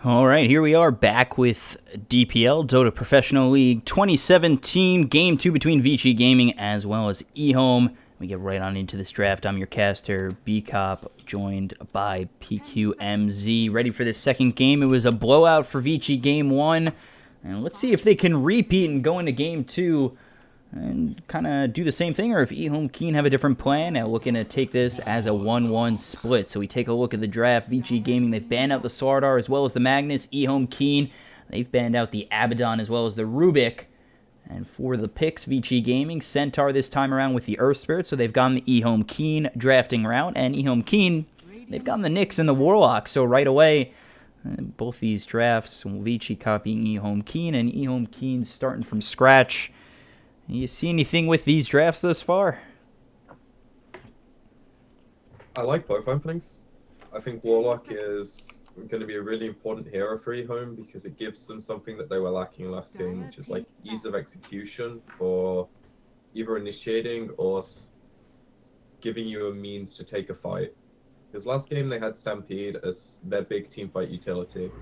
All right, here we are back with DPL, Dota Professional League 2017, Game 2 between Vici Gaming as well as EHOME. We get right on into this draft. I'm your caster, B-Cop, joined by PQMZ. Ready for this second game. It was a blowout for Vici Game 1. And let's see if they can repeat and go into Game 2 and kind of do the same thing, or if EHOME.Keen have a different plan and looking to take this as a 1-1 split. So we take a look at the draft. Vici Gaming, they've banned out the Slardar as well as the Magnus. EHOME.Keen, they've banned out the Abaddon as well as the Rubik. And for the picks, Vici Gaming, Centaur this time around with the Earth Spirit, so they've gone the EHOME.Keen drafting route, and EHOME.Keen, they've gone the Nyx and the Warlock, so right away, both these drafts, Vici copying EHOME.Keen, and EHOME.Keen starting from scratch. You see anything with these drafts thus far? I like both openings. I think Warlock is going to be a really important hero for eHome because it gives them something that they were lacking last game, which is like ease of execution for either initiating or giving you a means to take a fight. Because last game they had Stampede as their big teamfight utility,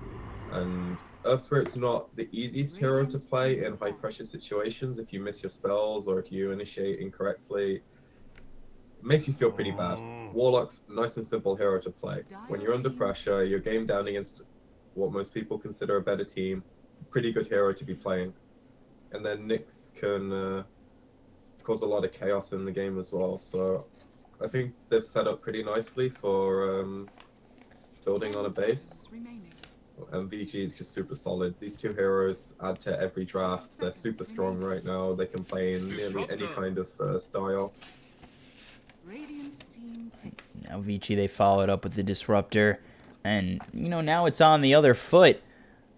and Earth Spirit's not the easiest hero to play in high pressure situations. If you miss your spells or if you initiate incorrectly, it makes you feel pretty bad. Warlock's nice and simple hero to play. When you're under pressure, you're game down against what most people consider a better team, pretty good hero to be playing. And then Nyx can cause a lot of chaos in the game as well. So I think they've set up pretty nicely for building on a base. And VG is just super solid. These two heroes add to every draft. They're super strong right now. They can play in nearly any kind of style. Now Vici, they followed up with the Disruptor. And, now it's on the other foot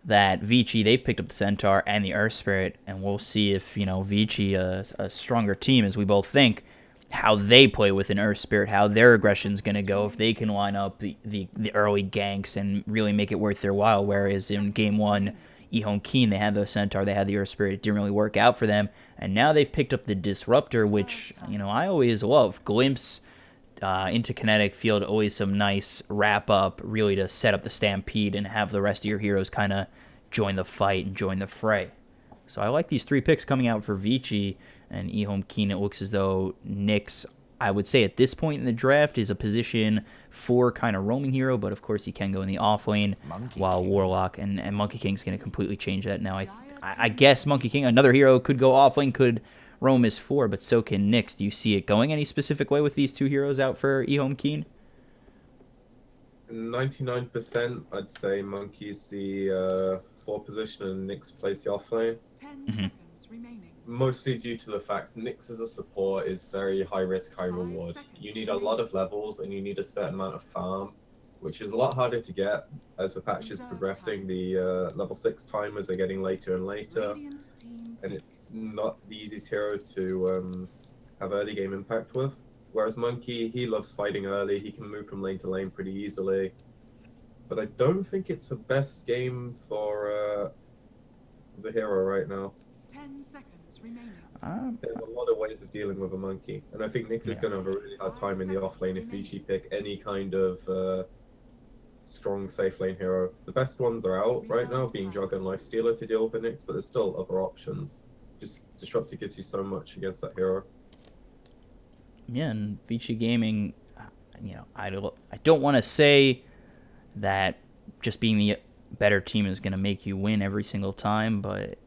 that Vici, they've picked up the Centaur and the Earth Spirit. And we'll see if, Vici, a stronger team, as we both think, how they play with an Earth Spirit, how their aggression's going to go, if they can line up the early ganks and really make it worth their while. Whereas in Game 1, EHOME.Keen, they had the Centaur, they had the Earth Spirit. It didn't really work out for them. And now they've picked up the Disruptor, which, I always love. Glimpse into Kinetic Field, always some nice wrap-up, really to set up the Stampede and have the rest of your heroes kind of join the fight and join the fray. So I like these three picks coming out for Vici and EHOME.Keen. It looks as though Nyx, I would say at this point in the draft, is a position 4 kind of roaming hero, but of course he can go in the off lane, while Warlock and Monkey King's going to completely change that now. I guess Monkey King, another hero, could go off lane, could roam as 4, but so can Nyx. Do you see it going any specific way with these two heroes out for EHOME.Keen? 99%, I'd say Monkey's the 4 position and Nyx plays the off lane. 10 seconds remaining. Mostly due to the fact Nyx as a support is very high risk, high reward. You need a lot of levels and you need a certain amount of farm, which is a lot harder to get as the patch is progressing. The level 6 timers are getting later and later, and it's not the easiest hero to have early game impact with. Whereas Monkey, he loves fighting early, he can move from lane to lane pretty easily. But I don't think it's the best game for the hero right now. 10 seconds remaining. There's a lot of ways of dealing with a Monkey, and I think Nyx is going to have a really hard time in the off lane if Vici pick any kind of strong safe lane hero. The best ones are out right now, being Jog and Lifestealer to deal with the Nyx, but there's still other options. Just Disruptor gives you so much against that hero. Yeah, and Vici Gaming, I don't want to say that just being the better team is going to make you win every single time, but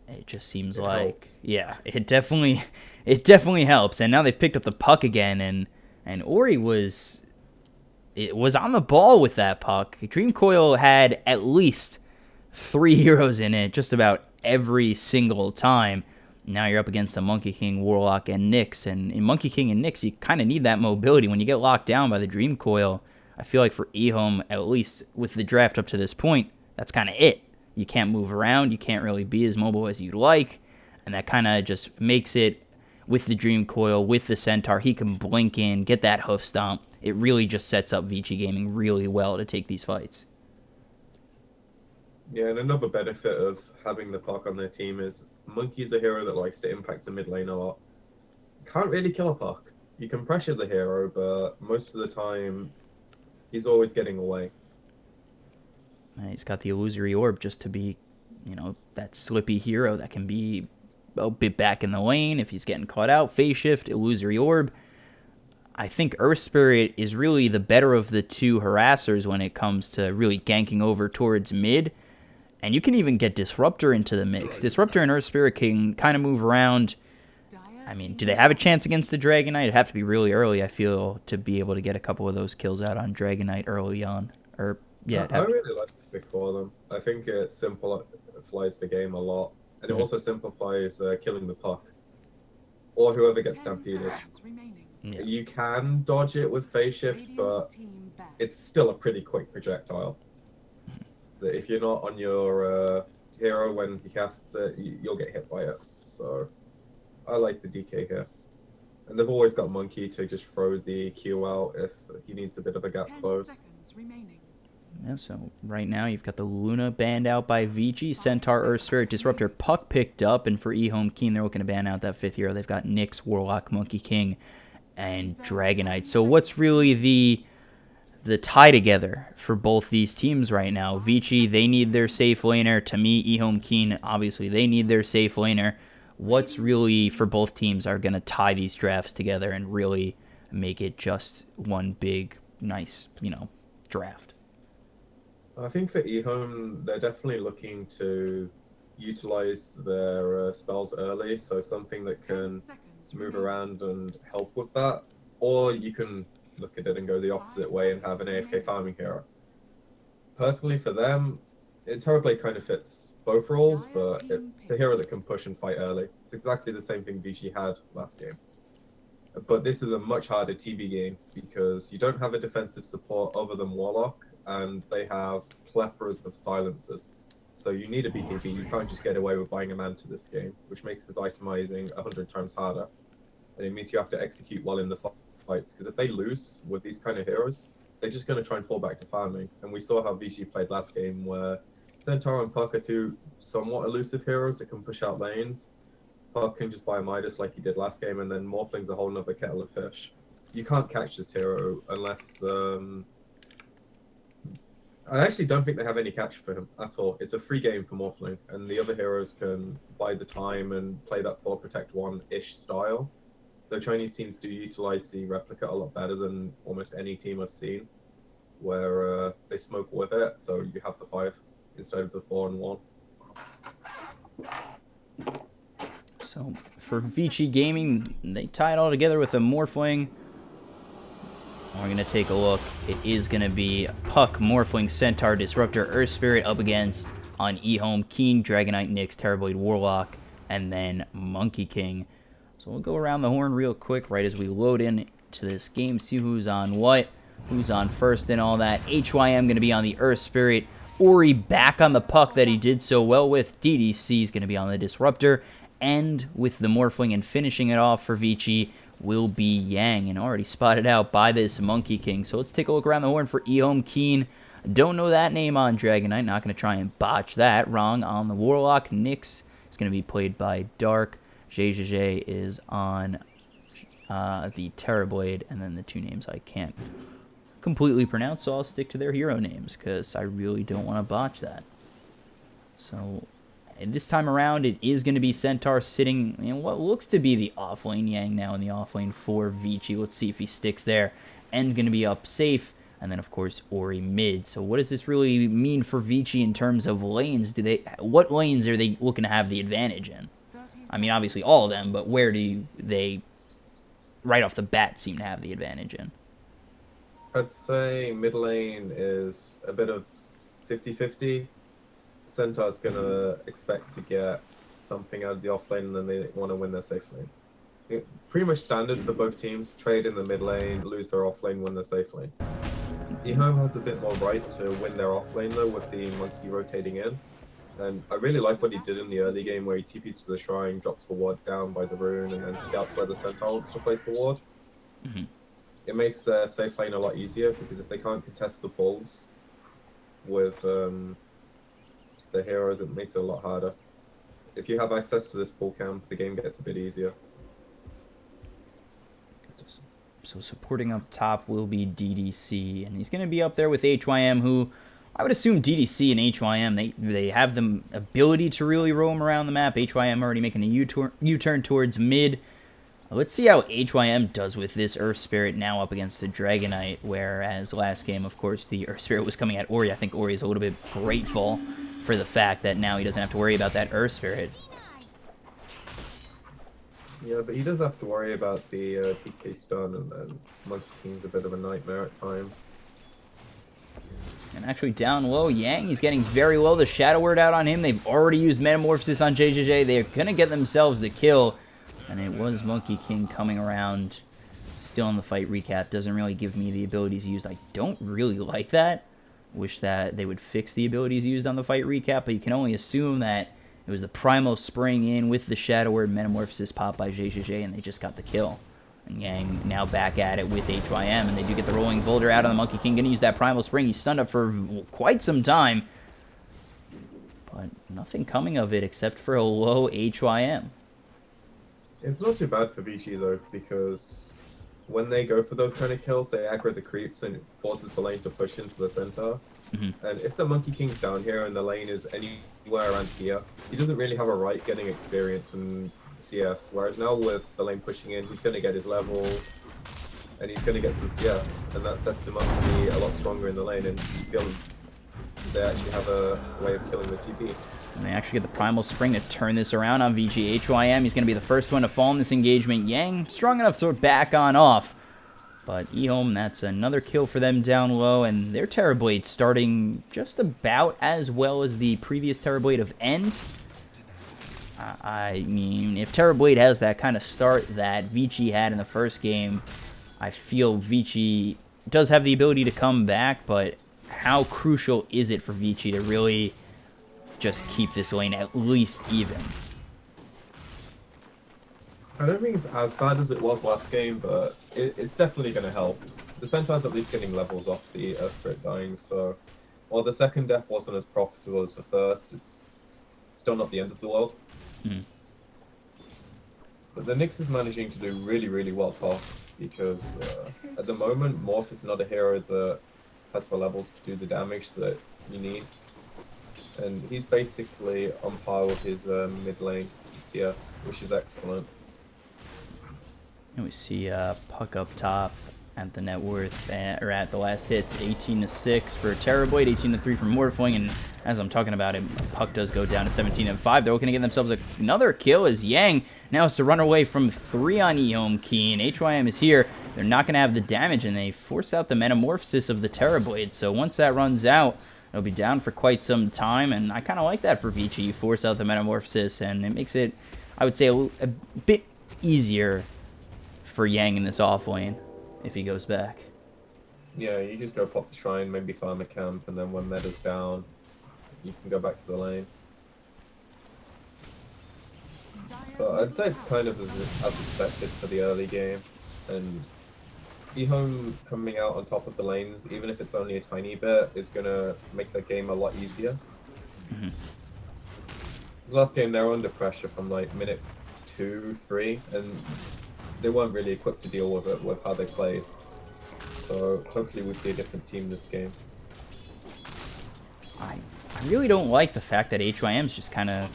it just seems like helps. Yeah, it definitely helps. And now they've picked up the puck again, and Ori was on the ball with that puck. Dream Coil had at least 3 heroes in it just about every single time. Now you're up against the Monkey King, Warlock, and Nyx, and in Monkey King and Nyx, you kind of need that mobility. When you get locked down by the Dream Coil, I feel like for EHOME, at least with the draft up to this point, that's kind of it. You can't move around, you can't really be as mobile as you'd like, and that kind of just makes it, with the Dream Coil, with the Centaur, he can blink in, get that hoof stomp. It really just sets up Vici Gaming really well to take these fights. Yeah, and another benefit of having the puck on their team is Monkey's a hero that likes to impact the mid lane a lot. Can't really kill a puck. You can pressure the hero, but most of the time, he's always getting away. He's got the illusory orb just to be, that slippy hero that can be a bit back in the lane if he's getting caught out. Phase shift, illusory orb. I think Earth Spirit is really the better of the two harassers when it comes to really ganking over towards mid. And you can even get Disruptor into the mix. Disruptor and Earth Spirit can kind of move around. I mean, do they have a chance against the Dragon Knight? It'd have to be really early, I feel, to be able to get a couple of those kills out on Dragon Knight early on. Or yeah, I really like the pick for them. I think it simplifies the game a lot, and it also simplifies killing the puck or whoever gets 10 stampeded. seconds remaining. Yeah. You can dodge it with phase shift, Radiant but team back. it's still a pretty quick projectile. That if you're not on your hero when he casts it, you'll get hit by it. So I like the DK here. And they've always got Monkey to just throw the Q out if he needs a bit of a gap 10 close. seconds remaining. Yeah, so right now you've got the Luna banned out by Vici, Centaur, Earth Spirit, Disruptor, Puck picked up, and for EHOME.Keen, they're looking to ban out that 5th hero. They've got Nyx, Warlock, Monkey King, and Dragonite. So what's really the tie together for both these teams right now? Vici, they need their safe laner. To me, EHOME.Keen, obviously, they need their safe laner. What's really, for both teams, are going to tie these drafts together and really make it just one big, nice, draft? I think for eHome, they're definitely looking to utilize their spells early, so something that 10 can seconds move remaining. around and help with that. Or you can look at it and go the opposite way and have an AFK farming hero. Personally, for them, Terrorblade kind of fits both roles, but it's a hero that can push and fight early. It's exactly the same thing Vichy had last game. But this is a much harder TB game because you don't have a defensive support other than Warlock, and they have plethoras of silencers. So you need a BKB. You can't just get away with buying a Manta this game, which makes his itemizing 100 times harder. And it means you have to execute well in the fights, because if they lose with these kind of heroes, they're just going to try and fall back to farming. And we saw how Vichy played last game, where Centaur and Puck are two somewhat elusive heroes that can push out lanes. Puck can just buy a Midas like he did last game, and then Morphling's a whole nother kettle of fish. You can't catch this hero unless... I actually don't think they have any catch for him at all. It's a free game for Morphling, and the other heroes can buy the time and play that 4 Protect 1-ish style. The Chinese teams do utilize the replica a lot better than almost any team I've seen, where they smoke with it, so you have the 5 instead of the 4 and 1. So for Vici Gaming, they tie it all together with a Morphling. We're going to take a look. It is going to be Puck, Morphling, Centaur, Disruptor, Earth Spirit up against on EHOME.Keen, Dragonite, Nyx, Terrorblade, Warlock, and then Monkey King. So we'll go around the horn real quick right as we load in to this game, see who's on what, who's on first and all that. HYM going to be on the Earth Spirit. Ori back on the Puck that he did so well with. DDC is going to be on the Disruptor. And with the Morphling and finishing it off for Vici will be Yang, and already spotted out by this Monkey King. So let's take a look around the horn for EHOME.Keen. Don't know that name on Dragonite. Not going to try and botch that. Wrong on the Warlock. Nyx is going to be played by Dark. JJJ is on the Terrorblade. And then the two names I can't completely pronounce, so I'll stick to their hero names because I really don't want to botch that. So... and this time around, it is going to be Centaur sitting in what looks to be the offlane. Yang now in the offlane for Vici. Let's see if he sticks there. End going to be up safe. And then, of course, Ori mid. So what does this really mean for Vici in terms of lanes? What lanes are they looking to have the advantage in? I mean, obviously all of them, but where do they, right off the bat, seem to have the advantage in? I'd say mid lane is a bit of 50-50. Centaur's going to expect to get something out of the offlane, and then they want to win their safe lane. Pretty much standard for both teams. Trade in the mid lane, lose their offlane, win their safe lane. EHOME has a bit more right to win their offlane, though, with the Monkey rotating in. And I really like what he did in the early game, where he TPs to the shrine, drops the ward down by the rune, and then scouts where the Centaur wants to place the ward. Mm-hmm. It makes their safe lane a lot easier, because if they can't contest the pulls with... the heroes, it makes it a lot harder. If you have access to this pull camp, the game gets a bit easier. So supporting up top will be DDC, and he's going to be up there with HYM, who I would assume DDC and HYM, they have the ability to really roam around the map. HYM already making a U-turn towards mid. Let's see how HYM does with this Earth Spirit now up against the Dragonite, whereas last game, of course, the Earth Spirit was coming at Ori. I think Ori is a little bit grateful for the fact that now he doesn't have to worry about that Earth Spirit. Yeah, but he does have to worry about the DK stun, and then Monkey King's a bit of a nightmare at times. And actually down low, Yang, he's getting very low. The Shadow Word out on him. They've already used Metamorphosis on JJJ. They're going to get themselves the kill. And it was Monkey King coming around. Still in the fight recap. Doesn't really give me the abilities used. I don't really like that. Wish that they would fix the abilities used on the fight recap. But you can only assume that it was the Primal Spring in with the Shadow Word Metamorphosis pop by JJJ. And they just got the kill. And Yang now back at it with HYM, and they do get the Rolling Boulder out on the Monkey King. Going to use that Primal Spring. He's stunned up for quite some time. But nothing coming of it except for a low HYM. It's not too bad for Vichy though, because when they go for those kind of kills, they aggro the creeps and it forces the lane to push into the center. And if the Monkey King's down here and the lane is anywhere around here, he doesn't really have a right getting experience and CS, whereas now with the lane pushing in, he's going to get his level and he's going to get some CS, and that sets him up to be a lot stronger in the lane, and you feel they actually have a way of killing the TP. And they actually get the Primal Spring to turn this around on VG. HYM, he's going to be the first one to fall in this engagement. Yang, strong enough to back on off. But EHOME, that's another kill for them down low, and their Terrorblade starting just about as well as the previous Terrorblade of End. I mean, if Terrorblade has that kind of start that Vici had in the first game, I feel Vici does have the ability to come back, but how crucial is it for Vici to really just keep this lane at least even? I don't think it's as bad as it was last game, but it's definitely going to help. The Centaur's at least getting levels off the Spirit dying, so while the second death wasn't as profitable as the first, it's still not the end of the world. But the Nyx is managing to do really, really well top, because at the moment, Morph is not a hero that has the levels to do the damage that you need. And he's basically on par with his mid lane CS, which is excellent. And we see Puck up top at the net worth, or at the last hits, 18-6 for Terrorblade, 18-3 for Morphling, and as I'm talking about it, Puck does go down to 17-5. They're looking to get themselves another kill as Yang now has to run away from 3 on EHOME.Keen. HYM is here. They're not going to have the damage, and they force out the Metamorphosis of the Terrorblade. So once that runs out, it'll be down for quite some time, and I kind of like that for Vici. You force out the Metamorphosis, and it makes it, I would say, a bit easier for Yang in this off lane if he goes back. Yeah, you just go pop the shrine, maybe farm a camp, and then when meta's down, you can go back to the lane. But I'd say it's kind of as expected for the early game, and EHOME coming out on top of the lanes, even if it's only a tiny bit, is going to make the game a lot easier. This last game, they were under pressure from like minute 2, 3, and they weren't really equipped to deal with it with how they played. So hopefully we'll see a different team this game. I really don't like the fact that HYM's just kind of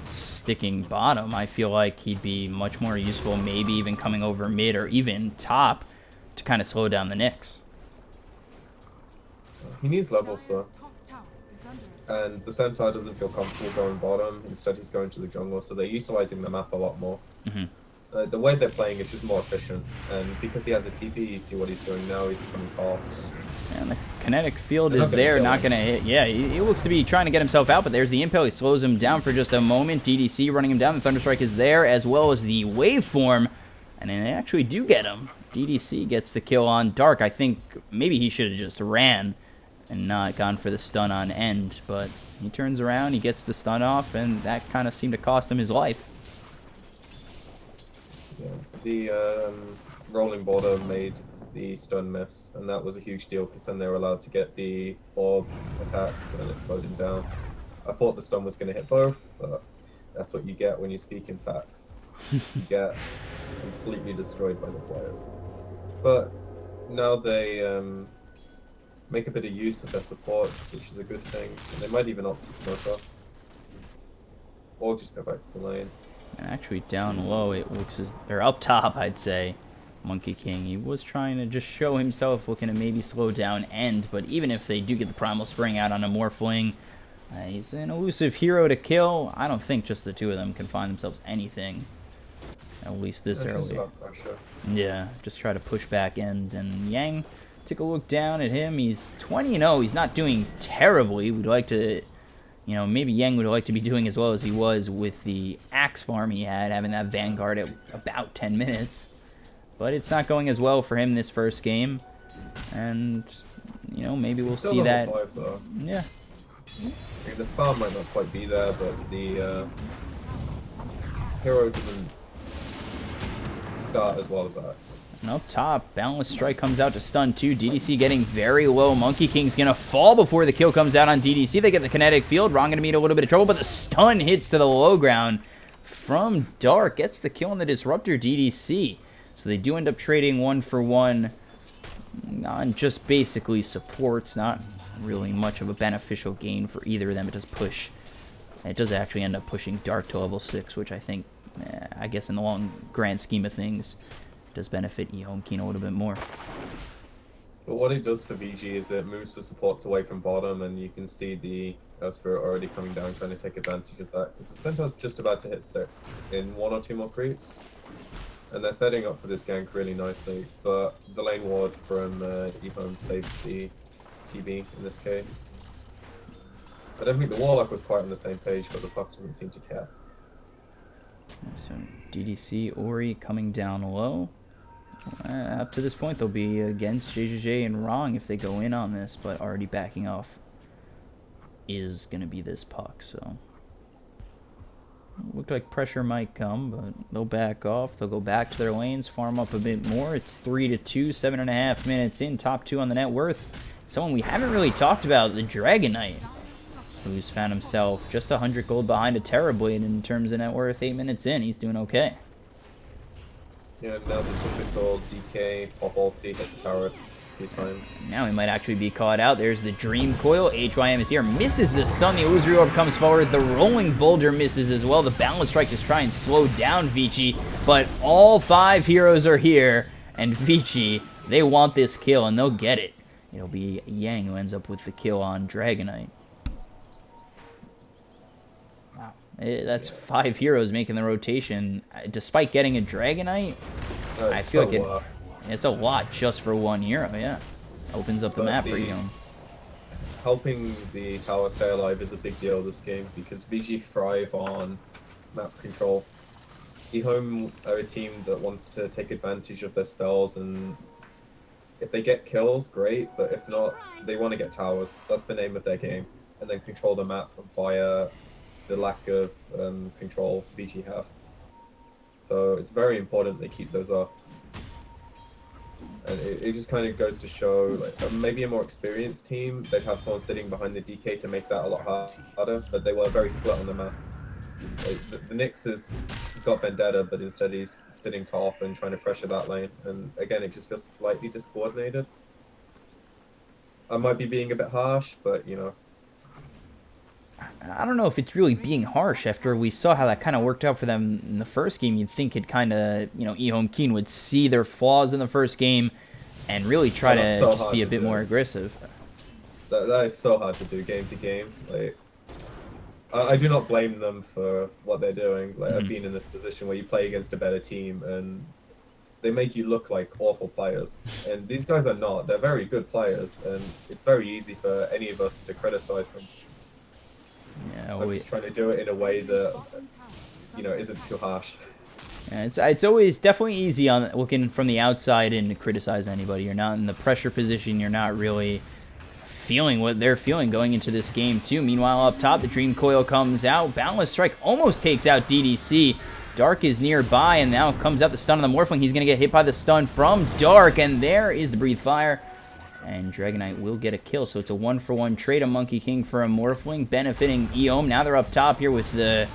sticking bottom. I feel like he'd be much more useful, maybe even coming over mid or even top to kind of slow down the Nyx. He needs levels though. Top tower is under attack. And the Centaur doesn't feel comfortable going bottom. Instead he's going to the jungle, so they're utilizing the map a lot more. The way they're playing is just more efficient, and because he has a TP, you see what he's doing now, he's coming top. And the kinetic field is there, not going to hit. Yeah, he looks to be trying to get himself out, but there's the impel. He slows him down for just a moment. DDC running him down. The Thunderstrike is there, as well as the waveform, and they actually do get him. DDC gets the kill on Dark. I think maybe he should have just ran and not gone for the stun on End, but he turns around, he gets the stun off, and that kind of seemed to cost him his life. Yeah. The rolling border made the stun miss, and that was a huge deal because then they were allowed to get the orb attacks and it slowed him down. I thought the stun was going to hit both, but that's what you get when you speak in facts. You get completely destroyed by the players. But now they make a bit of use of their supports, which is a good thing. And they might even opt to smoke off. Or just go back to the lane. And actually down low, it looks as... Or up top, I'd say. Monkey.King, he was trying to just show himself, looking to maybe slow down End. But even if they do get the Primal Spring out on a Morphling, he's an elusive hero to kill. I don't think just the two of them can find themselves anything. At least this early. Yeah, just try to push back End. And Yang, take a look down at him. He's 20-0. He's not doing terribly. We'd like to... You know, maybe Yang would like to be doing as well as he was with the Axe farm he had, having that Vanguard at about 10 minutes. But it's not going as well for him this first game. And, you know, maybe we'll see that. 5, though. Yeah. The farm might not quite be there, but the hero didn't start as well as Axe. And up top, Boundless Strike comes out to stun too. DDC getting very low. Monkey.King's going to fall before the kill comes out on DDC. They get the kinetic field. Ron going to meet a little bit of trouble, but the stun hits to the low ground from Dark. Gets the kill on the Disruptor DDC. So they do end up trading 1-for-1 on just basically supports. Not really much of a beneficial gain for either of them. It does push. It does actually end up pushing Dark to level 6, which I think, I guess in the long grand scheme of things, does benefit EHOME.Keen a little bit more. But what it does for VG is it moves the supports away from bottom, and you can see the Spirit already coming down, trying to take advantage of that. Because the Centaur's just about to hit 6 in 1 or 2 more creeps. And they're setting up for this gank really nicely. But the lane ward from EHOME saves the TB in this case. I don't think the Warlock was quite on the same page, but the Puck doesn't seem to care. So DDC, Ori coming down low. Up to this point, they'll be against JJJ and Wrong if they go in on this, but already backing off is going to be this Puck, so... Looked like pressure might come, but they'll back off. They'll go back to their lanes, farm up a bit more. It's 3-2, 7.5 minutes in. Top 2 on the net worth. Someone we haven't really talked about, the Dragon Knight, who's found himself just 100 gold behind a Terrorblade in terms of net worth. 8 minutes in, he's doing okay. Yeah, now the typical DK, pop ulti, hit the tower a few times. Now he might actually be caught out. There's the Dream Coil. HYM is here, misses the stun. The Illusory Orb comes forward. The Rolling Boulder misses as well. The Boundless Strike just try and slow down Vici, but all 5 heroes are here, and Vici, they want this kill, and they'll get it. It'll be Yang who ends up with the kill on Dragon Knight. That's 5 heroes making the rotation. Despite getting a Dragon Knight, I feel like it's a lot just for 1 hero, yeah. Opens up the map for EHOME. Helping the tower stay alive is a big deal this game, because VG thrive on map control. EHOME are a team that wants to take advantage of their spells, and if they get kills, great, but if not, they want to get towers. That's the name of their game. And then control the map via the lack of control VG have. So it's very important they keep those up. And it just kind of goes to show, like, maybe a more experienced team, they'd have someone sitting behind the DK to make that a lot harder, but they were very split on the map. Like, the Nyx has got Vendetta, but instead he's sitting top and trying to pressure that lane, and again, it just feels slightly discoordinated. I might be being a bit harsh, but, you know. I don't know if it's really being harsh after we saw how that kind of worked out for them in the first game. You'd think it kind of, you know, EHOME.Keen would see their flaws in the first game and really try to just be a bit more aggressive. That is so hard to do game to game. Like, I do not blame them for what they're doing. Like, I've been in this position where you play against a better team and they make you look like awful players. And these guys are not. They're very good players, and it's very easy for any of us to criticize them. Yeah, I'm just trying to do it in a way that, you know, isn't too harsh. Yeah, it's always definitely easy on looking from the outside in to criticize anybody. You're not in the pressure position. You're not really feeling what they're feeling going into this game too. Meanwhile, up top, the Dream Coil comes out. Boundless Strike almost takes out DDC. Dark is nearby, and now comes out the stun on the Morphling. He's going to get hit by the stun from Dark, and there is the Breathe Fire. And Dragon Knight will get a kill, so it's a 1-for-1 trade of Monkey.King for a Morphling, benefiting EHOME. Now they're up top here with the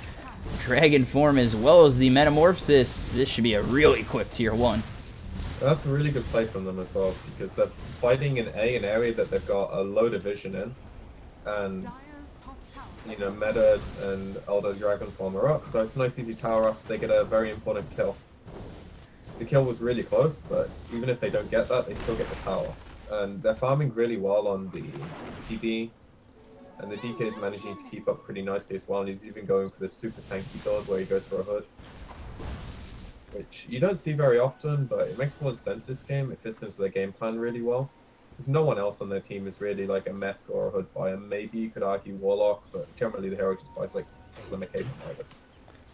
Dragon form as well as the Metamorphosis. This should be a really quick tier 1. That's a really good play from them as well, because they're fighting in an area that they've got a load of vision in, and Dire's top tower you know, Meta and Elder Dragon Form are up, so it's a nice easy tower after they get a very important kill. The kill was really close, but even if they don't get that, they still get the tower. And they're farming really well on the TB, and the DK is managing to keep up pretty nicely as well, and he's even going for this super tanky build where he goes for a hood, which you don't see very often, but it makes a lot of sense this game. It fits into their game plan really well. Because no one else on their team is really like a mech or a hood buyer. Maybe you could argue Warlock, but generally the hero just buys like Limit K from Titus.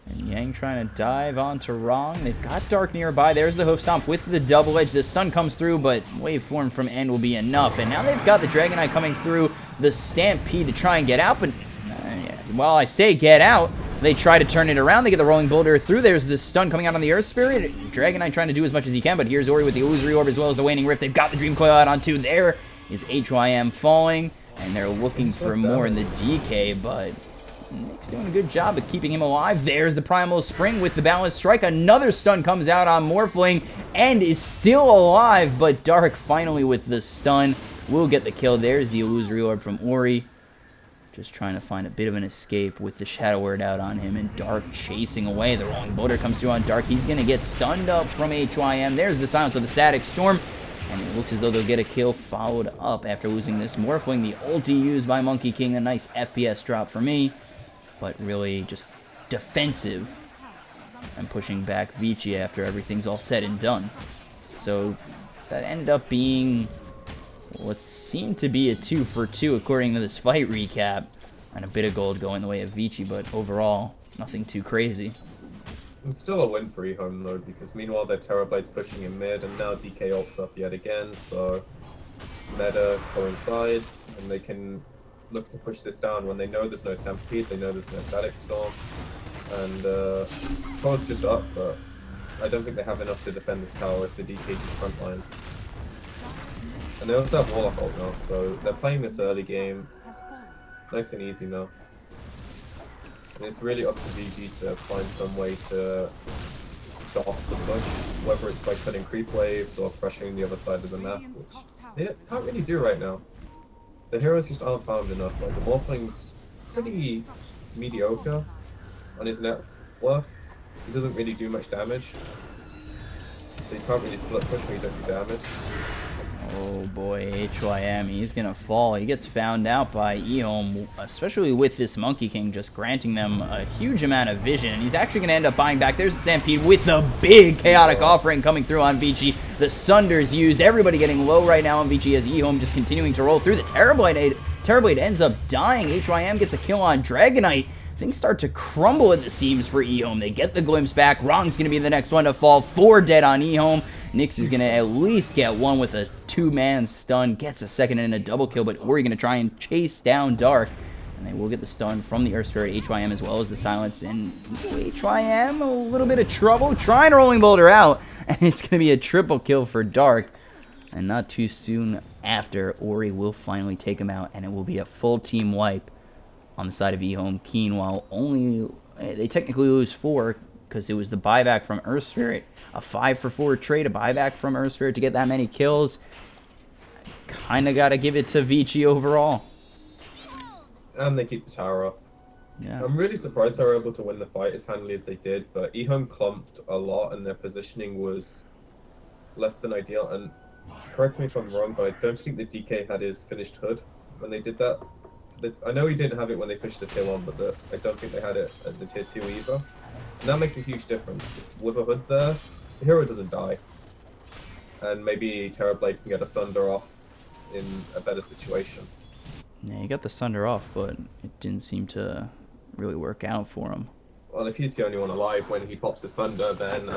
And Yang trying to dive onto Wrong. They've got Dark nearby. There's the Hoof Stomp with the double edge. The stun comes through, but Waveform from End will be enough. And now they've got the Dragonite coming through the Stampede to try and get out. But while I say get out, they try to turn it around. They get the Rolling Boulder through. There's the stun coming out on the Earth Spirit. Dragonite trying to do as much as he can, but here's Ori with the Illusory Orb as well as the Waning Rift. They've got the Dream Coil out on two. There is HYM falling, and they're looking for more in the DK, but Nick's doing a good job of keeping him alive. There's the Primal Spring with the Balanced Strike. Another stun comes out on Morphling and is still alive, but Dark finally with the stun will get the kill. There's the Illusory Orb from Ori. Just trying to find a bit of an escape with the Shadow Word out on him, and Dark chasing away. The Rolling Boulder comes through on Dark. He's going to get stunned up from HYM. There's the silence of the Static Storm, and it looks as though they'll get a kill followed up after losing this Morphling. The ulti used by Monkey.King, a nice FPS drop for me, but really just defensive and pushing back Vici after everything's all said and done. So that ended up being what seemed to be a 2-for-2 according to this fight recap, and a bit of gold going the way of Vici, but overall nothing too crazy. It's still a win for EHOME though, because meanwhile their Terrorblade's pushing in mid, and now DK ults up yet again, so meta coincides, and they can look to push this down when they know there's no Stampede, they know there's no Static Storm, and Core's just up, but I don't think they have enough to defend this tower if the DK just front lines. And they also have Warlock ult now, so they're playing this early game has fallen. nice and easy now. And it's really up to VG to find some way to stop the push, whether it's by cutting creep waves or pressuring the other side of the map, Radiant's which top tower they can't really do right now. The heroes just aren't farmed enough. Like, the Morphling's pretty mediocre on his net worth. He doesn't really do much damage. So you can't really split push when you don't do damage. Oh boy, HYM, he's gonna fall. He gets found out by EHOME, especially with this Monkey.King just granting them a huge amount of vision. And he's actually gonna end up buying back. There's the Stampede with the big Chaotic Offering coming through on Vici. The Sunder's used. Everybody getting low right now on Vici as EHOME just continuing to roll through. The Terrorblade ends up dying. HYM gets a kill on Dragonite. Things start to crumble at the seams for EHOME. They get the glimpse back. Wrong's going to be the next one to fall. 4 dead on EHOME. Nyx is going to at least get one with a 2-man stun. Gets a second and a double kill, but Ori going to try and chase down Dark. And they will get the stun from the Earth Spirit, HYM, as well as the silence. And HYM, a little bit of trouble. Trying to Rolling Boulder out. And it's going to be a triple kill for Dark. And not too soon after, Ori will finally take him out. And it will be a full team wipe on the side of EHOME.Keen, while only they technically lose 4 because it was the buyback from Earth Spirit, a 5-for-4 trade, a buyback from Earth Spirit to get that many kills. Kind of got to give it to Vici overall. And they keep the tower up. Yeah. I'm really surprised they were able to win the fight as handily as they did, but EHOME clumped a lot and their positioning was less than ideal. And correct me if I'm wrong, but I don't think the DK had his finished hood when they did that. I know he didn't have it when they pushed the tier 1, but I don't think they had it at the tier 2 either. And that makes a huge difference. Because with a hood there, the hero doesn't die. And maybe Terrorblade can get a Sunder off in a better situation. Yeah, he got the Sunder off, but it didn't seem to really work out for him. Well, if he's the only one alive when he pops a Sunder, then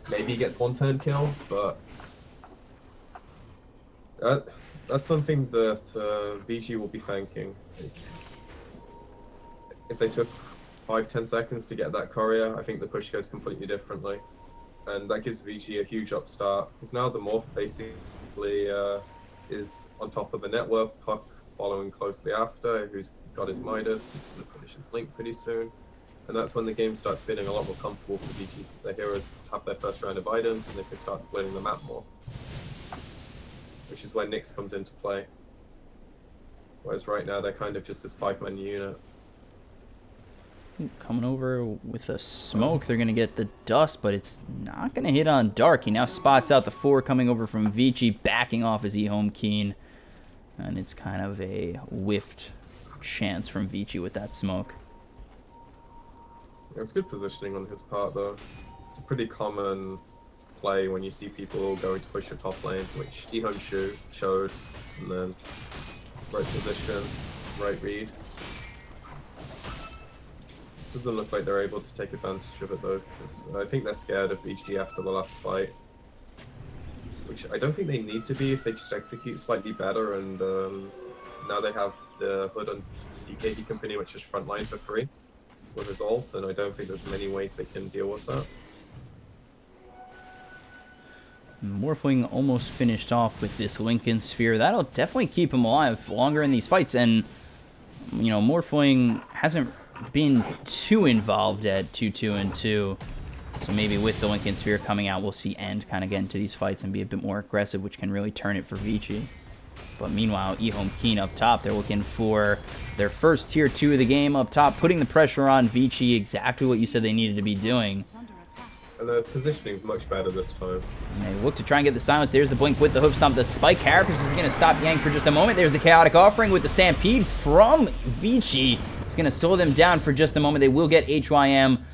maybe he gets 1-turn kill, but that's something that VG will be thanking. If they took 5-10 seconds to get that courier, I think the push goes completely differently. And that gives VG a huge upstart, because now the Morph basically is on top of the net worth, Puck following closely after, who's got his Midas, he's going to finish his Blink pretty soon. And that's when the game starts feeling a lot more comfortable for VG, because their heroes have their first round of items and they can start splitting the map more. Which is where Nyx comes into play. Whereas right now they're kind of just this 5-man unit. Coming over with a smoke, they're going to get the dust, but it's not going to hit on Dark. He now spots out the 4 coming over from Vici, backing off his EHOME.Keen. And it's kind of a whiffed chance from Vici with that smoke. Yeah, it's good positioning on his part though. It's a pretty common play when you see people going to push your top lane, which EHOME showed, and then right position, right read. Doesn't look like they're able to take advantage of it though, because I think they're scared of VG after the last fight. Which I don't think they need to be if they just execute slightly better, and now they have the hood on DK Company, which is frontline for free with his ult, and I don't think there's many ways they can deal with that. Morphling almost finished off with this Lincoln Sphere. That'll definitely keep him alive longer in these fights, and you know, Morphling hasn't been too involved at 2-2-2. So maybe with the Lincoln Sphere coming out, we'll see End kind of get into these fights and be a bit more aggressive, which can really turn it for Vici. But meanwhile, EHOME.Keen up top, they're looking for their first tier 2 of the game up top, putting the pressure on Vici, exactly what you said they needed to be doing. It's under attack. And the positioning's much better this time. And they look to try and get the silence. There's the blink with the hoof stomp. The spike carapace is going to stop Yang for just a moment. There's the chaotic offering with the stampede from Vici. It's going to slow them down for just a moment. They will get HYM.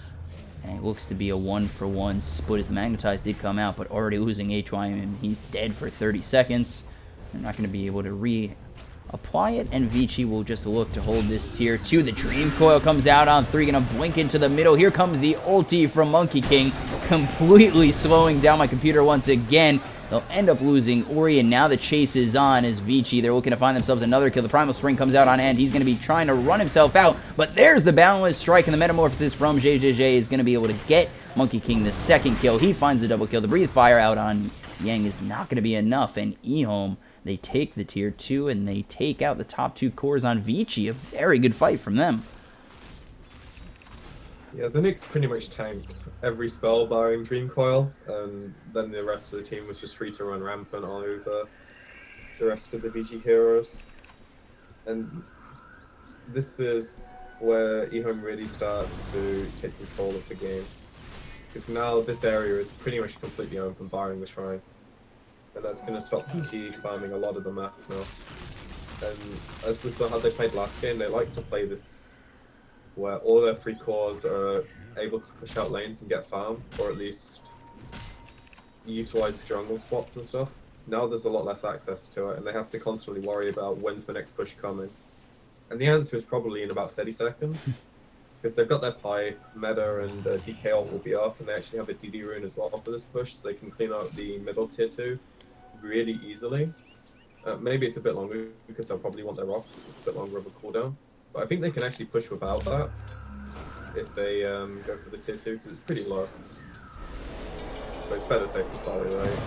And it looks to be a 1-for-1 split as the Magnetize did come out, but already losing HYM, and he's dead for 30 seconds. They're not going to be able to reapply it, and Vici will just look to hold this tier 2. The Dream Coil comes out on 3, going to blink into the middle. Here comes the ulti from Monkey King, completely slowing down my computer once again. They'll end up losing Ori, and now the chase is on as Vici. They're looking to find themselves another kill. The Primal Spring comes out on End. He's going to be trying to run himself out, but there's the Boundless Strike, and the Metamorphosis from JJJ is going to be able to get Monkey King the second kill. He finds the double kill. The Breathe Fire out on Yang is not going to be enough, and EHOME, they take the tier 2, and they take out the top 2 cores on Vici. A very good fight from them. Yeah, the Nyx pretty much tanked every spell barring Dream Coil, and then the rest of the team was just free to run rampant all over the rest of the VG heroes. And this is where EHOME really start to take control of the game. Because now this area is pretty much completely open, barring the shrine. And that's going to stop VG farming a lot of the map now. And as we saw how they played last game, they like to play this where all their free cores are able to push out lanes and get farm, or at least utilize jungle spots and stuff. Now there's a lot less access to it, and they have to constantly worry about when's the next push coming. And the answer is probably in about 30 seconds, because they've got their pipe, meta, and DPL will be up, and they actually have a DD rune as well for this push, so they can clean out the middle tier 2 really easily. Maybe it's a bit longer, because they'll probably want their rock, it's a bit longer of a cooldown. But I think they can actually push without that if they go for the tier 2, because it's pretty low. But it's better safe than sorry, right?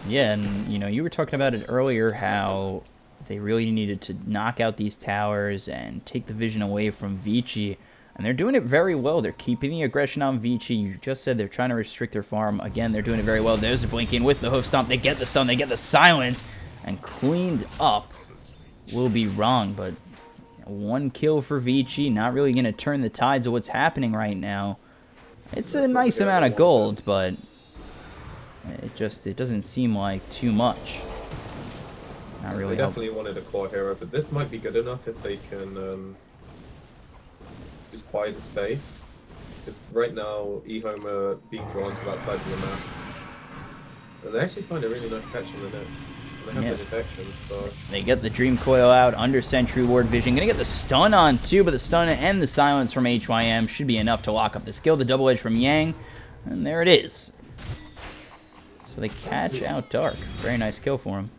Yeah, and you know, you were talking about it earlier, how they really needed to knock out these towers and take the vision away from Vici. And they're doing it very well. They're keeping the aggression on Vici. You just said they're trying to restrict their farm. Again, they're doing it very well. There's the blinking with the hoof stomp. They get the stun, they get the silence, and cleaned up will be wrong, but one kill for Vici, not really going to turn the tides of what's happening right now. It's a nice amount of gold, but it doesn't seem like too much. Not really. They definitely wanted a core hero, but this might be good enough if they can just buy the space. Because right now, EHOME are being drawn to that side of the map. And they actually find a really nice catch on the Nyx. They have the detection, so they get the Dream Coil out under Sentry Ward Vision. Gonna get the stun on too, but the stun and the silence from HYM should be enough to lock up the skill. The double edge from Yang, and there it is. So they catch out Dark. Very nice kill for him.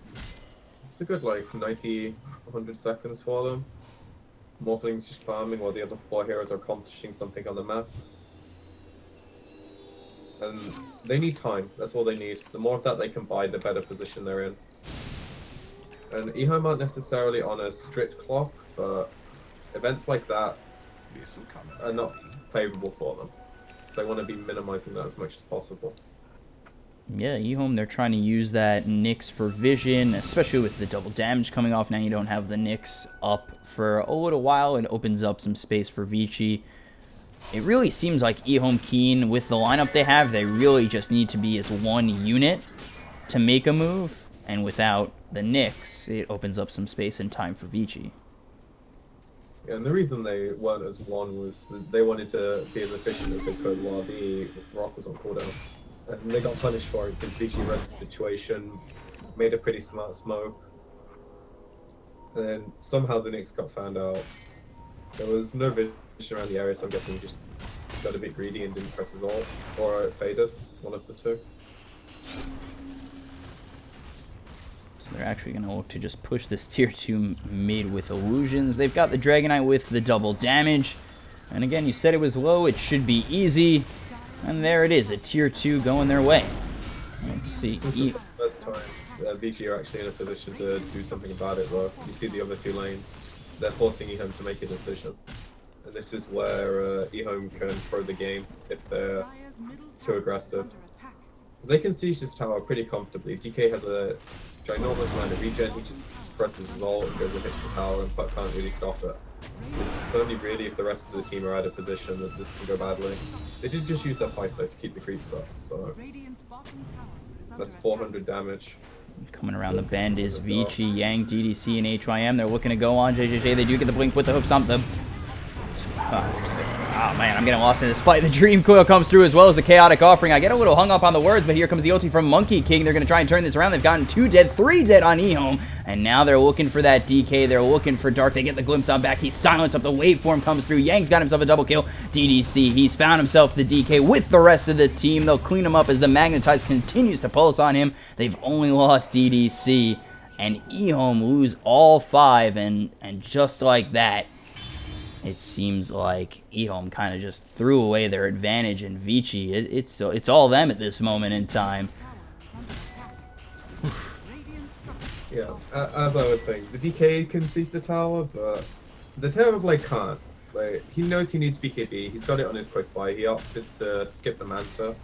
It's a good like 90, 100 seconds for them. Morphling's just farming while the other 4 heroes are accomplishing something on the map. And they need time, that's all they need. The more of that they can buy, the better position they're in. And EHOME aren't necessarily on a strict clock, but events like that are not favorable for them. So they want to be minimizing that as much as possible. Yeah, EHOME, they're trying to use that Nyx for vision, especially with the double damage coming off. Now you don't have the Nyx up for a little while. It opens up some space for Vici. It really seems like EHOME.Keen, with the lineup they have, they really just need to be as one unit to make a move. And without the Nyx, it opens up some space and time for Vici. Yeah, and the reason they weren't as one was they wanted to be as efficient as they could while the rock was on cooldown. And they got punished for it because Vici read the situation, made a pretty smart smoke. And then somehow the Nyx got found out. There was no vision around the area, so I'm guessing he just got a bit greedy and didn't press his ult. Or it faded, one of the two. So they're actually going to look to just push this tier 2 mid with illusions. They've got the Dragonite with the double damage. And again, you said it was low, it should be easy. And there it is, a tier 2 going their way. Let's see. This is the first time Vici are actually in a position to do something about it, though. You see the other two lanes. They're forcing EHOME to make a decision. And this is where EHOME can throw the game if they're too aggressive. Because they can siege this tower pretty comfortably. DK has a ginormous amount of regen, he just presses his ult and goes and hits the tower, and Puck can't really stop it. It's only really if the rest of the team are out of position that this can go badly. They did just use their fight though to keep the creeps up, so that's 400 damage. Coming around the bend is Vici, Yang, DDC, and HYM. They're looking to go on JJJ. They do get the blink with the hoof something. Oh man, I'm getting lost in this fight. The Dream Coil comes through as well as the Chaotic Offering. I get a little hung up on the words, but here comes the ulti from EHOME.King. They're going to try and turn this around. They've gotten 2 dead, 3 dead on EHOME. And now they're looking for that DK. They're looking for Dark. They get the glimpse on back. He's silenced up. The waveform comes through. Yang's got himself a double kill. DDC, he's found himself the DK with the rest of the team. They'll clean him up as the Magnetize continues to pulse on him. They've only lost DDC. And EHOME lose all 5. And just like that, it seems like EHOME kind of just threw away their advantage in Vici. It's all them at this moment in time. Yeah, as I was saying, the DK can seize the tower, but the Terrorblade can't. Like, he knows he needs BKB, he's got it on his quick buy. He opted to skip the Manta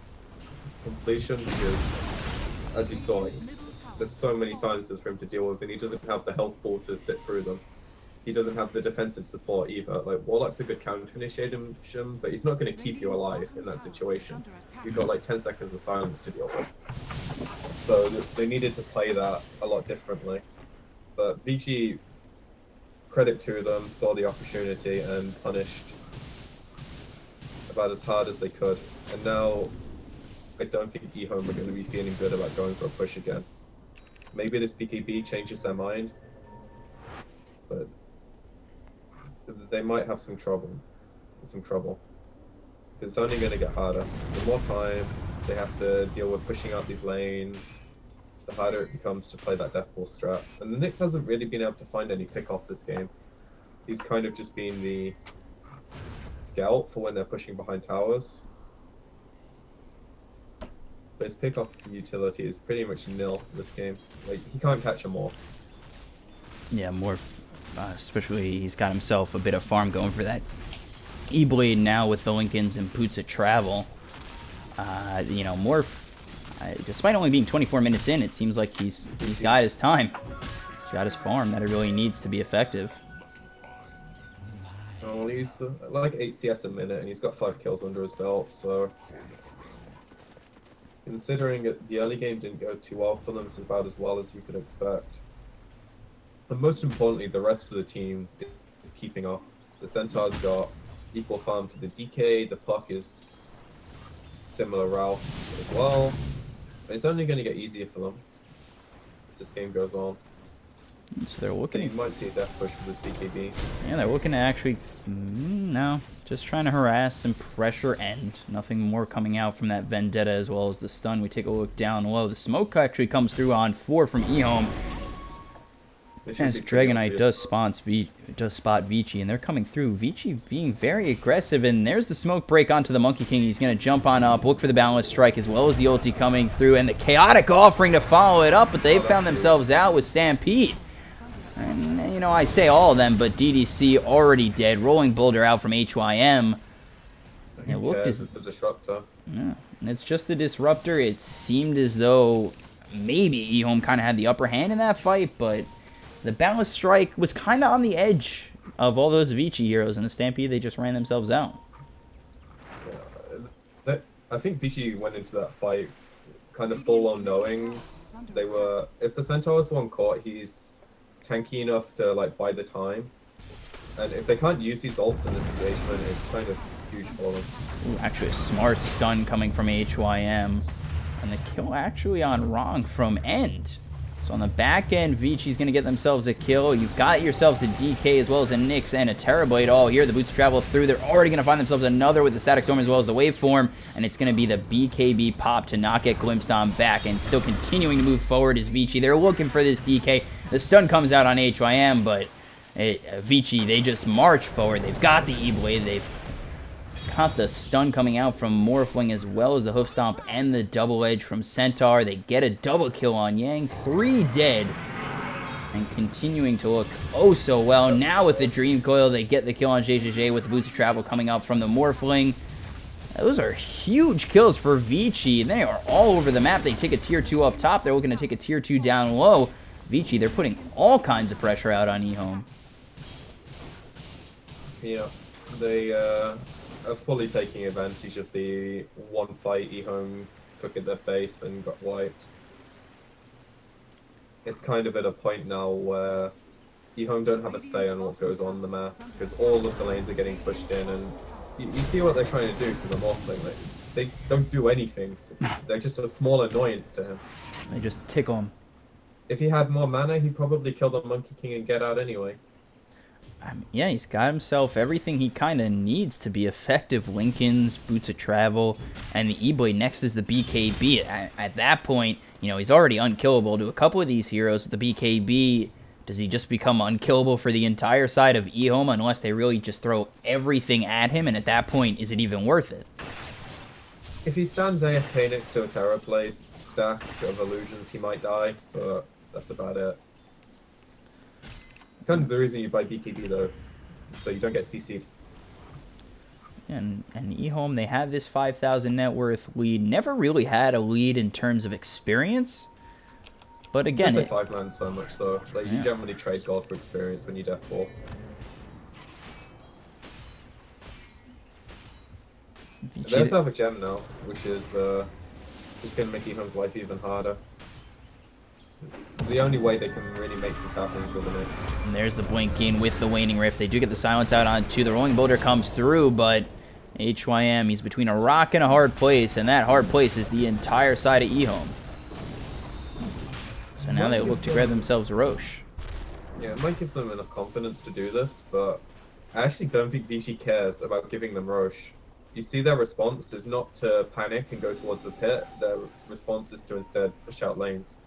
completion because, as you saw, there's so many silences for him to deal with, and he doesn't have the health pool to sit through them. He doesn't have the defensive support either. Like, Warlock's a good counter initiation, but he's not going to keep you alive in that situation. You've got like 10 seconds of silence to deal with. So they needed to play that a lot differently. But Vici, credit to them, saw the opportunity and punished about as hard as they could. And now I don't think EHOME are going to be feeling good about going for a push again. Maybe this BKB changes their mind, but they might have some trouble. It's only going to get harder. The more time they have to deal with pushing out these lanes, the harder it becomes to play that Death Ball strat. And the Nyx hasn't really been able to find any pickoffs this game. He's kind of just been the scout for when they're pushing behind towers. But his pickoff utility is pretty much nil this game. Like, he can't catch them all. Yeah, more. Especially he's got himself a bit of farm going for that E-Blade now with the Lincolns and Boots of Travel. You know, Morph, despite only being 24 minutes in, it seems like he's got his time. He's got his farm that it really needs to be effective. Oh, he's like 8 CS a minute, and he's got 5 kills under his belt, so considering the early game didn't go too well for them, it's about as well as you could expect. And most importantly, the rest of the team is keeping up. The Centaur's got equal farm to the DK, the Puck is similar route as well. But it's only going to get easier for them as this game goes on. So they're looking. So you might see a death push with this BKB. Yeah, they're looking to actually. No, just trying to harass and pressure end. Nothing more coming out from that Vendetta as well as the stun. We take a look down low. The smoke actually comes through on 4 from EHOME. As Dragonite does spot Vici, and they're coming through. Vici being very aggressive, and there's the smoke break onto the EHOME.King. He's going to jump on up, look for the balance strike, as well as the ulti coming through, and the Chaotic Offering to follow it up, but they've found themselves out with Stampede. And, you know, I say all of them, but DDC already dead. Rolling Boulder out from HYM. It looked as it's a disruptor. yeah, and it's just the disruptor. It seemed as though maybe EHOME kind of had the upper hand in that fight, but the Ballast Strike was kind of on the edge of all those Vici heroes. In the Stampede, they just ran themselves out. Yeah, I think Vici went into that fight kind of full on knowing they were. If the Centaur's one caught, he's tanky enough to like buy the time, and if they can't use these ults in this engagement, it's kind of huge for them. Ooh, actually a smart stun coming from HYM. And the kill actually on Wrong from End. So on the back end, Vici's going to get themselves a kill. You've got yourselves a DK as well as a Nyx and a Terrorblade all here. The boots travel through. They're already going to find themselves another with the Static Storm as well as the Waveform. And it's going to be the BKB pop to not get glimpsed on back. And still continuing to move forward is Vici. They're looking for this DK. The stun comes out on HYM, but Vici, they just march forward. They've got the E-Blade. They've got the stun coming out from Morphling as well as the Hoof Stomp and the Double Edge from Centaur. They get a double kill on Yang. 3 dead. And continuing to look oh so well. Now with the Dream Coil, they get the kill on JJJ with the Boots of Travel coming out from the Morphling. Those are huge kills for Vici. They are all over the map. They take a tier 2 up top. They're looking to take a tier 2 down low. Vici, they're putting all kinds of pressure out on EHOME. Yeah, they are fully taking advantage of the one fight EHOME took at their base and got wiped. It's kind of at a point now where EHOME don't have a say on what goes on the map because all of the lanes are getting pushed in, and you see what they're trying to do to the Morphling. Like, they don't do anything. They're just a small annoyance to him. They just tickle him. If he had more mana, he'd probably kill the Monkey King and get out anyway. Yeah, he's got himself everything he kind of needs to be effective. Lincoln's, Boots of Travel, and the E-Blade. Next is the BKB. At that point, you know, he's already unkillable to a couple of these heroes. With the BKB, does he just become unkillable for the entire side of EHOME unless they really just throw everything at him? And at that point, is it even worth it? If he stands AFK next to a Terrorblade stack of illusions, he might die, but that's about it. It's kind of the reason you buy BKB though, so you don't get CC'd. And EHOME, they had this 5,000 net worth lead. Never really had a lead in terms of experience. But again, it's 5-man so much so. Like, yeah. You generally trade gold for experience when you death fall. They also have a gem now, which is just going to make EHOME's life even harder. It's the only way they can really make this happen is with the Nyx. And there's the blink in with the Waning Rift. They do get the silence out on 2. The Rolling Boulder comes through, but HYM, he's between a rock and a hard place, and that hard place is the entire side of EHOME. So now they look to grab themselves Roche. Yeah, it might give them enough confidence to do this, but I actually don't think Vici cares about giving them Roche. You see their response is not to panic and go towards the pit. Their response is to instead push out lanes.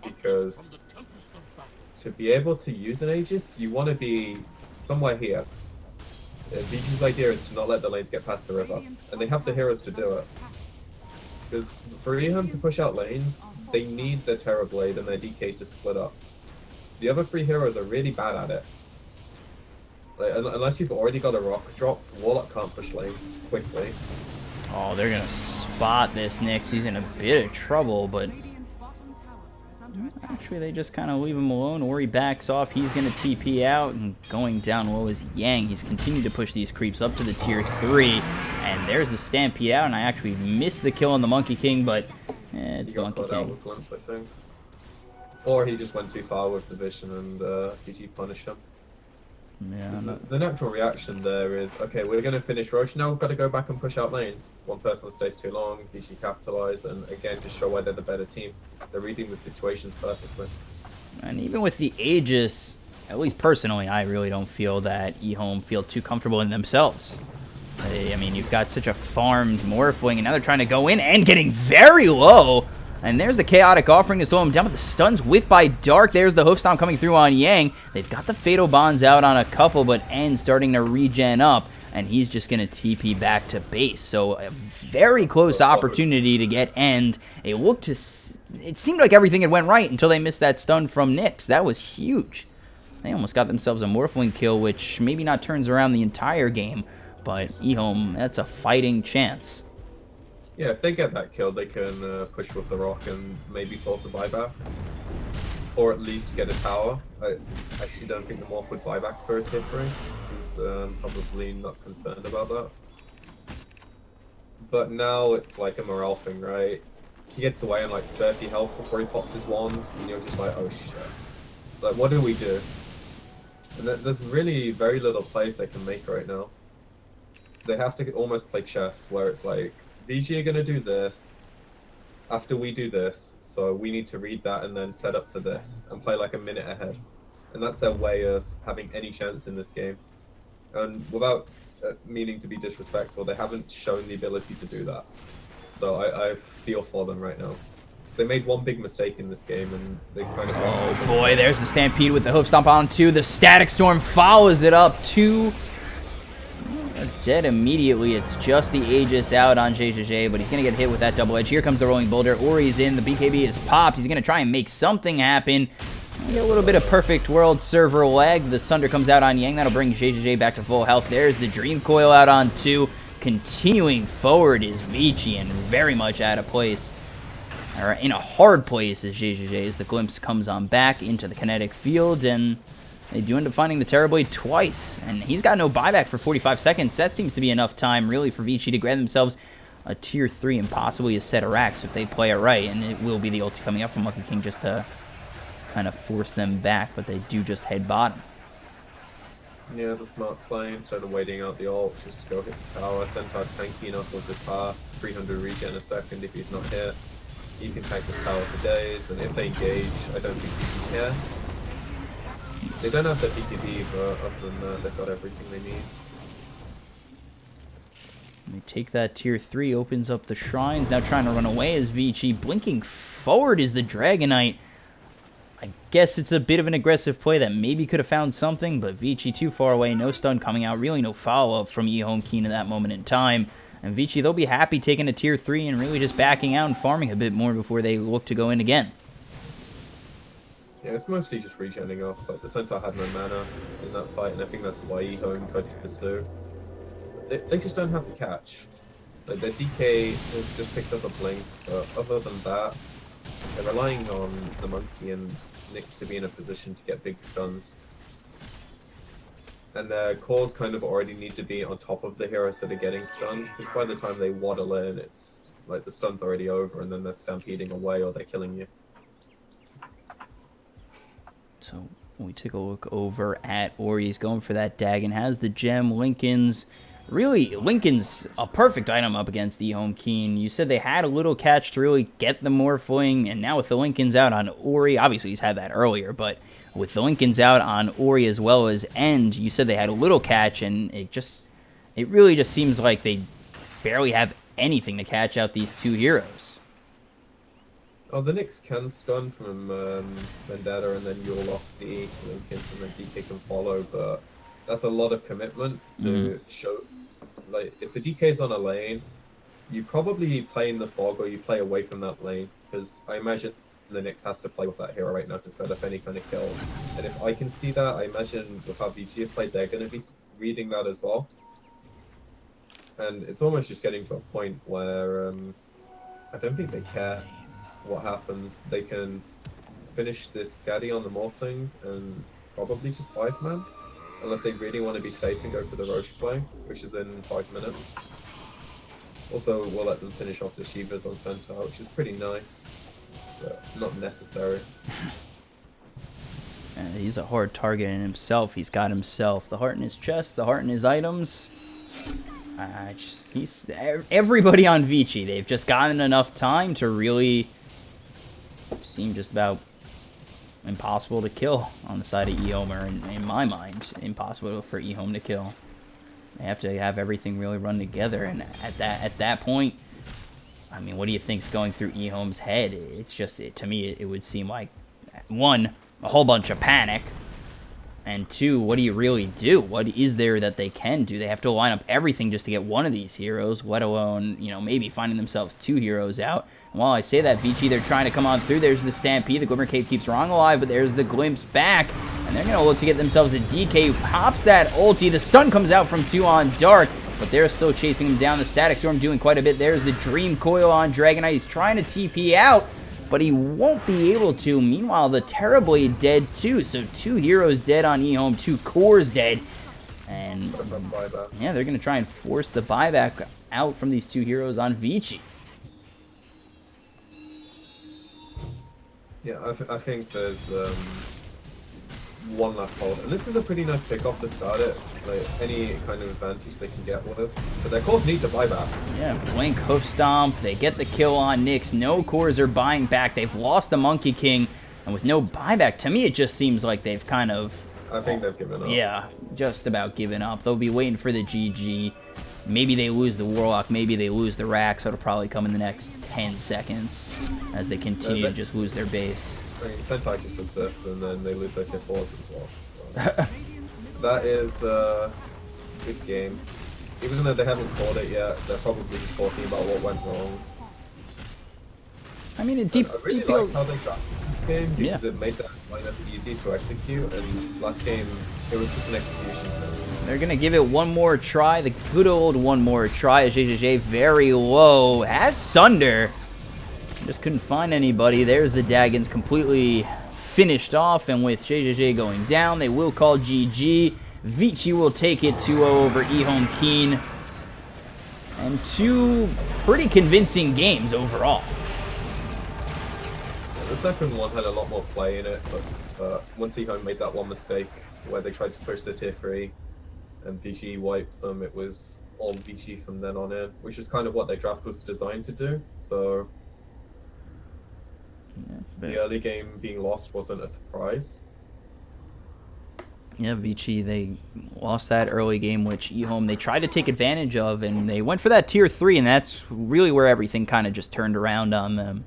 Because to be able to use an Aegis, you want to be somewhere here. Vici's idea is to not let the lanes get past the river, and they have the heroes to do it. Because for EHOME to push out lanes, they need their Terrorblade and their DK to split up. The other 3 heroes are really bad at it. Like, unless you've already got a rock drop, Warlock can't push lanes quickly. Oh, they're going to spot this Nyx. He's in a bit of trouble, but actually they just kind of leave him alone, or he backs off. He's going to TP out, and going down low is Yang. He's continued to push these creeps up to the tier 3, and there's the Stampede out, and I actually missed the kill on the Monkey King, but it's the Monkey King. With glimpse, I think. Or he just went too far with the vision and GG punished him. Yeah, the natural reaction there is, okay, we're going to finish Roche, now we've got to go back and push out lanes. One person stays too long, VG capitalize, and again, just show why they're the better team. They're reading the situations perfectly. And even with the Aegis, at least personally, I really don't feel that EHOME feel too comfortable in themselves. I mean, you've got such a farmed Morphling, and now they're trying to go in and getting very low. And there's the Chaotic Offering to slow him down, but the stun's whiffed by Dark. There's the Hoof Stomp coming through on Yang. They've got the Fatal Bonds out on a couple, but End starting to regen up, and he's just going to TP back to base. So a very close opportunity to get End. It seemed like everything had went right until they missed that stun from Nyx. That was huge. They almost got themselves a Morphling kill, which maybe not turns around the entire game, but EHOME, that's a fighting chance. Yeah, if they get that kill, they can push with the rock and maybe force a buyback. Or at least get a tower. I actually don't think the Morph would buy back for a tier 3. He's probably not concerned about that. But now it's like a morale thing, right? He gets away in like 30 health before he pops his wand, and you're just like, oh shit. Like, what do we do? And there's really very little plays they can make right now. They have to almost play chess, where it's like, VG are gonna do this after we do this, so we need to read that and then set up for this, and play like a minute ahead. And that's their way of having any chance in this game. And without meaning to be disrespectful, they haven't shown the ability to do that. So I feel for them right now. So they made one big mistake in this game, and they kind of... Oh boy, there's the Stampede with the hoof stomp on 2. The Static Storm follows it up. 2 dead immediately. It's just the Aegis out on JJJ, but he's going to get hit with that double edge. Here comes the Rolling Boulder. Ori's in. The BKB is popped. He's going to try and make something happen. Get a little bit of Perfect World server lag. The Sunder comes out on Yang. That'll bring JJJ back to full health. There's the Dream Coil out on 2. Continuing forward is Vici, and very much out of place. Or in a hard place is JJJ as the Glimpse comes on back into the kinetic field, and they do end up finding the Terrorblade twice. And he's got no buyback for 45 seconds. That seems to be enough time, really, for Vici to grab themselves a tier 3 and possibly a set of racks if they play it right. And it will be the ulti coming up from Monkey King just to kind of force them back, but they do just head bottom. Yeah, the smart play instead of waiting out the ult, just to go hit the tower. Centaur's tanky enough with this path, 300 regen a second if he's not hit. He can tank this tower for days, and if they engage, I don't think he can care. They don't have the PKB, but other than that, they've got everything they need. They take that tier 3, opens up the shrines, now trying to run away as Vici. Blinking forward is the Dragonite. I guess it's a bit of an aggressive play that maybe could have found something, but Vici too far away, no stun coming out, really no follow-up from EHOME.Keen in that moment in time. And Vici, they'll be happy taking a tier 3 and really just backing out and farming a bit more before they look to go in again. Yeah, it's mostly just regenning off, but the Centaur had no mana in that fight, and I think that's why EHOME tried to pursue. They just don't have the catch. Like, their DK has just picked up a blink, but other than that, they're relying on the Monkey and Nyx to be in a position to get big stuns. And their cores kind of already need to be on top of the heroes that are getting stunned, because by the time they waddle in, it's like the stun's already over, and then they're stampeding away or they're killing you. So we take a look over at Ori. He's going for that Dagon, has the gem. Lincoln's really, Lincoln's a perfect item up against the EHOME.Keen. You said they had a little catch to really get the Morphling, and now with the Lincoln's out on Ori, obviously he's had that earlier, but with the Lincoln's out on Ori as well as End, you said they had a little catch, and it really just seems like they barely have anything to catch out these two heroes. Oh, the Nyx can stun from Vendetta, and then you'll off the Lincolns, and then DK can follow, but that's a lot of commitment to show. Like, if the DK is on a lane, you probably play in the fog or you play away from that lane, because I imagine the Nyx has to play with that hero right now to set up any kind of kills. And if I can see that, I imagine with how VG have played, they're going to be reading that as well. And it's almost just getting to a point where I don't think they care what happens. They can finish this Scaddy on the Morphling and probably just 5-man. Unless they really want to be safe and go for the Roche play, which is in 5 minutes. Also, we'll let them finish off the Shivas on Centaur, which is pretty nice, but not necessary. He's a hard target in himself. He's got himself the heart in his chest, the heart in his items. He's everybody on Vici. They've just gotten enough time to really seem just about impossible to kill on the side of EHOME, or in my mind, impossible for EHOME to kill. They have to have everything really run together, and at that point, I mean, what do you think's going through EHOME's head? It's just, to me, it would seem like, 1, a whole bunch of panic, and 2, what do you really do? What is there that they can do? They have to line up everything just to get one of these heroes, let alone, you know, maybe finding themselves 2 heroes out. And while I say that, Vici, they're trying to come on through. There's the Stampede. The Glimmer Cape keeps Wrong alive, but there's the Glimpse back. And they're going to look to get themselves a DK. Pops that ulti. The stun comes out from 2 on Dark, but they're still chasing him down. The Static Storm doing quite a bit. There's the Dream Coil on Dragonite. He's trying to TP out, but he won't be able to. Meanwhile, the Terrorblade dead too. So 2 heroes dead on EHOME, 2 cores dead. And yeah, they're going to try and force the buyback out from these 2 heroes on Vici. Yeah, I think there's one last hold. And this is a pretty nice pick-off to start it. Like, any kind of advantage they can get with. But their cores need to buy back. Yeah, Blink, Hoof Stomp. They get the kill on Nyx. No cores are buying back. They've lost the Monkey King. And with no buyback, to me it just seems like they've kind of... I think they've given up. Yeah, just about given up. They'll be waiting for the GG. Maybe they lose the Warlock. Maybe they lose the Rack. So it'll probably come in the next 10 seconds as they continue to just lose their base. I mean, Sentai just assists, and then they lose their tier 4s as well. So. That is a good game. Even though they haven't called it yet, they're probably just talking about what went wrong. I mean, I really DPL... liked how they drafted this game because it made that lineup easy to execute, and last game it was just an execution thing. They're going to give it one more try, the good old one more try as JJJ very low, has Sunder. Just couldn't find anybody. There's the Daggons completely finished off, and with JJJ going down, they will call GG. Vici will take it 2-0 over EHOME.Keen. And 2 pretty convincing games overall. The second one had a lot more play in it, but once EHOME made that one mistake where they tried to push the tier 3 and Vici wiped them, it was all Vici from then on in, which is kind of what their draft was designed to do. So Yeah, the early game being lost wasn't a surprise. Yeah, Vici, they lost that early game, which EHOME, they tried to take advantage of, and they went for that tier 3, and that's really where everything kind of just turned around on them.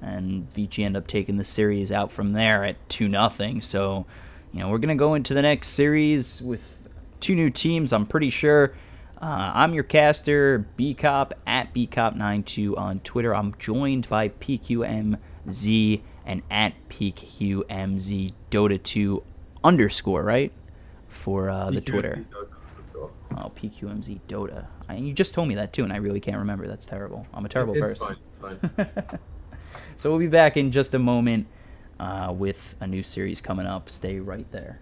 And Vici ended up taking the series out from there at 2-0. So, you know, we're going to go into the next series with 2 new teams, I'm pretty sure. I'm your caster, BCop, at BCop92 on Twitter. I'm joined by PQMZ and at PQMZ Dota2 _, right? For the Twitter. Oh, PQMZ Dota. You just told me that too, and I really can't remember. That's terrible. I'm a terrible person. It's fine. So we'll be back in just a moment with a new series coming up. Stay right there.